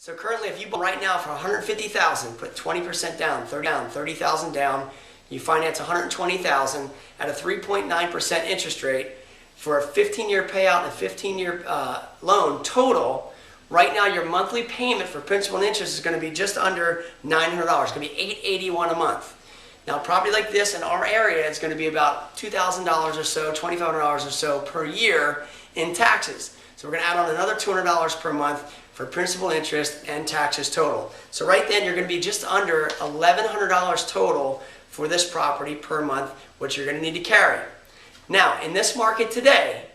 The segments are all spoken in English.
So currently, if you buy right now for $150,000, put 20% down, 30,000 down, you finance $120,000 at a 3.9% interest rate for a 15-year payout and a 15-year loan total. Right now, your monthly payment for principal and interest is going to be just under $900. It's going to be $881 a month. Now, a property like this in our area is going to be about $2,000 or so, $2,500 or so per year in taxes. So we're going to add on another $200 per month for principal, interest, and taxes total. So right then, you're going to be just under $1,100 total for this property per month, which you're going to need to carry. Now, in this market today,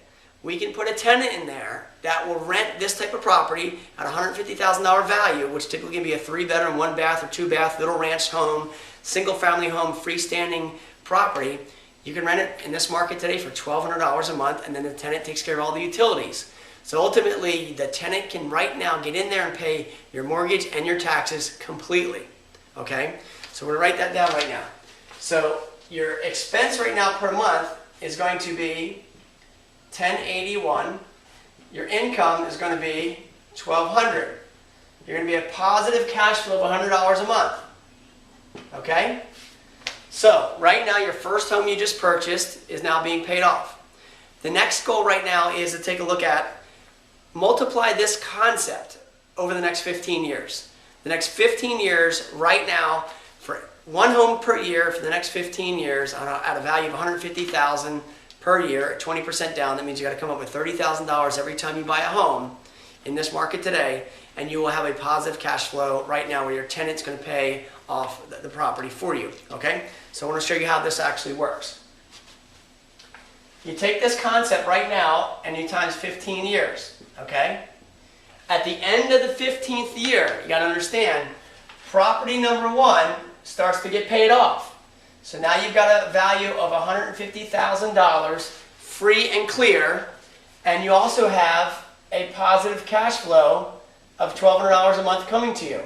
we can put a tenant in there that will rent this type of property at $150,000 value, which typically can be a 3-bedroom, 1-bath, or 2-bath little ranch home, single-family home, freestanding property. You can rent it in this market today for $1,200 a month, and then the tenant takes care of all the utilities. So ultimately, the tenant can right now get in there and pay your mortgage and your taxes completely. Okay? So we're going to write that down right now. So your expense right now per month is going to be $1,081. Your income is going to be $1,200. You're going to be a positive cash flow of $100 a month. Okay? So right now, your first home you just purchased is now being paid off. The next goal right now is to take a look at multiply this concept over the next 15 years. The next 15 years, right now, for one home per year for the next 15 years at a value of $150,000 per year, at 20% down, that means you got to come up with $30,000 every time you buy a home in this market today, and you will have a positive cash flow right now where your tenant's going to pay off the property for you. Okay? So I want to show you how this actually works. You take this concept right now and you times 15 years. Okay? At the end of the 15th year, you got to understand, property number 1 starts to get paid off. So now you've got a value of $150,000 free and clear, and you also have a positive cash flow of $1,200 a month coming to you.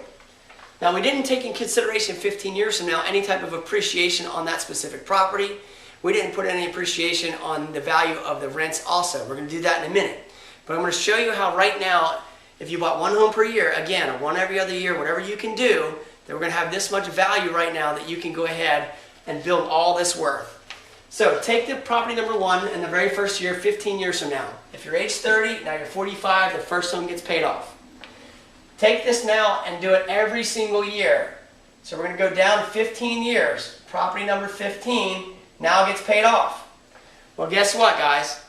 Now, we didn't take in consideration 15 years from now any type of appreciation on that specific property. We didn't put any appreciation on the value of the rents also. We're going to do that in a minute. But I'm going to show you how right now, if you bought one home per year, again, or one every other year, whatever you can do, that we're going to have this much value right now that you can go ahead and build all this worth. So take the property number 1 in the very first year, 15 years from now. If you're age 30, now you're 45, the first home gets paid off. Take this now and do it every single year. So we're going to go down 15 years. Property number 15 now gets paid off. Well, guess what, guys?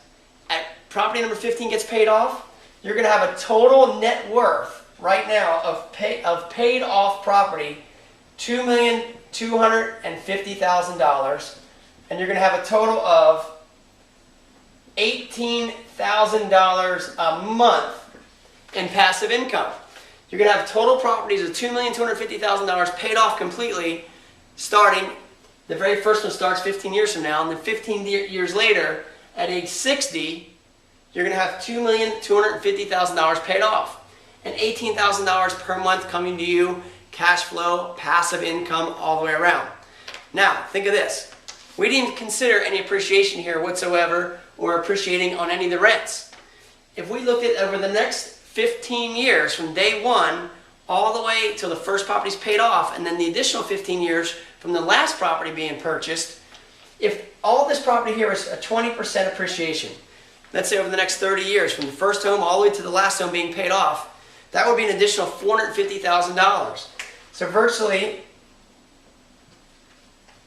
At property number 15 gets paid off, you're going to have a total net worth right now of paid off property, $2,250,000, and you're going to have a total of $18,000 a month in passive income. You're going to have total properties of $2,250,000 paid off completely, starting, the very first one starts 15 years from now, and then 15 years later, at age 60, you're going to have $2,250,000 paid off, and $18,000 per month coming to you, cash flow, passive income, all the way around. Now, think of this. We didn't consider any appreciation here whatsoever, or appreciating on any of the rents. If we looked at over the next 15 years from day 1 all the way till the first property's paid off, and then the additional 15 years from the last property being purchased, if all this property here is a 20% appreciation, let's say over the next 30 years from the first home all the way to the last home being paid off, that would be an additional $450,000. So virtually,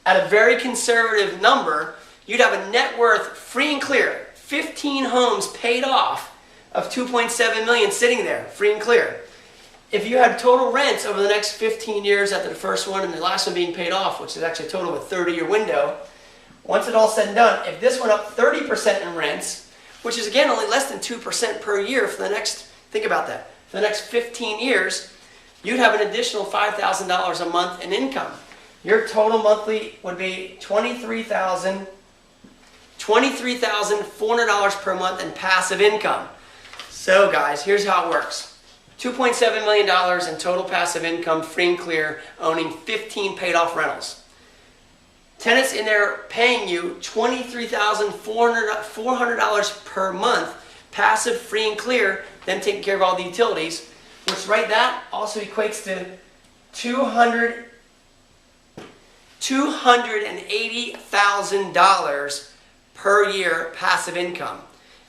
at a very conservative number, you'd have a net worth free and clear, 15 homes paid off, of $2.7 million sitting there, free and clear. If you had total rents over the next 15 years after the first one and the last one being paid off, which is actually a total of a 30-year window, once it's all said and done, if this went up 30% in rents, which is again only less than 2% per year for the next, think about that, for the next 15 years, you'd have an additional $5,000 a month in income. Your total monthly would be $23,400 per month in passive income. So guys, here's how it works. $2.7 million in total passive income, free and clear, owning 15 paid off rentals. Tenants in there paying you $23,400 per month, passive, free and clear, them taking care of all the utilities. which right that also equates to $280,000 per year passive income.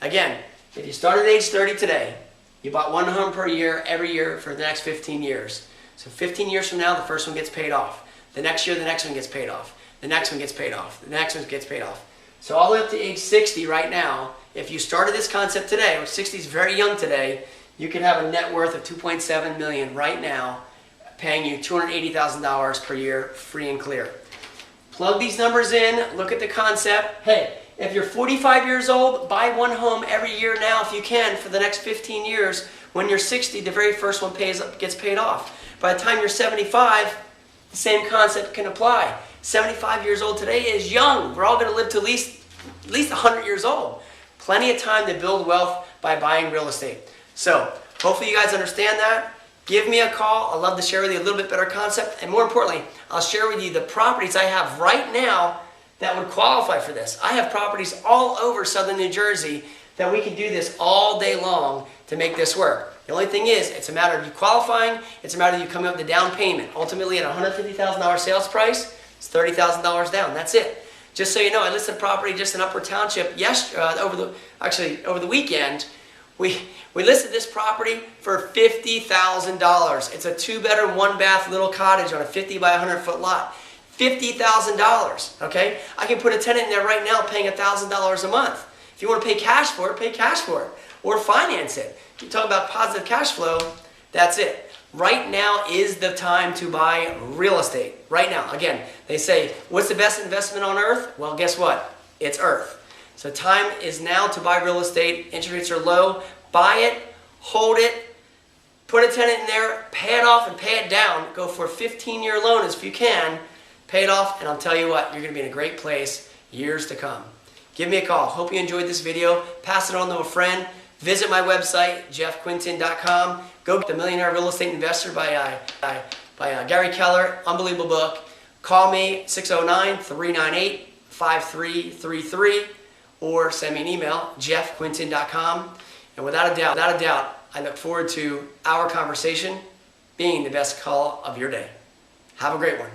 Again, if you start at age 30 today, you bought one home per year every year for the next 15 years. So 15 years from now, the first one gets paid off. The next year, the next one gets paid off. The next one gets paid off. The next one gets paid off. So all the way up to age 60 right now, if you started this concept today, which 60 is very young today, you could have a net worth of $2.7 million right now, paying you $280,000 per year, free and clear. Plug these numbers in, look at the concept. Hey, if you're 45 years old, buy one home every year now if you can for the next 15 years. When you're 60, the very first one gets paid off. By the time you're 75, the same concept can apply. 75 years old today is young. We're all going to live to at least 100 years old. Plenty of time to build wealth by buying real estate. So, hopefully you guys understand that. Give me a call. I'd love to share with you a little bit better concept. And more importantly, I'll share with you the properties I have right now that would qualify for this. I have properties all over southern New Jersey that we can do this all day long to make this work. The only thing is, it's a matter of you qualifying, it's a matter of you coming up with the down payment. Ultimately, at a $150,000 sales price, it's $30,000 down. That's it. Just so you know, I listed a property just in Upper Township over the weekend. We listed this property for $50,000. It's a 2-bedroom, 1-bath little cottage on a 50 by 100 foot lot. $50,000, okay? I can put a tenant in there right now paying $1,000 a month. If you want to pay cash for it, pay cash for it. Or finance it. You talk about positive cash flow, that's it. Right now is the time to buy real estate. Right now. Again, they say, what's the best investment on earth? Well, guess what? It's earth. So time is now to buy real estate. Interest rates are low. Buy it, hold it, put a tenant in there, pay it off and pay it down. Go for a 15-year loan if you can. Pay it off, and I'll tell you what, you're going to be in a great place years to come. Give me a call. Hope you enjoyed this video. Pass it on to a friend. Visit my website, jeffquintin.com. Go get The Millionaire Real Estate Investor by Gary Keller. Unbelievable book. Call me, 609-398-5333, or send me an email, jeffquintin.com. And without a doubt, I look forward to our conversation being the best call of your day. Have a great one.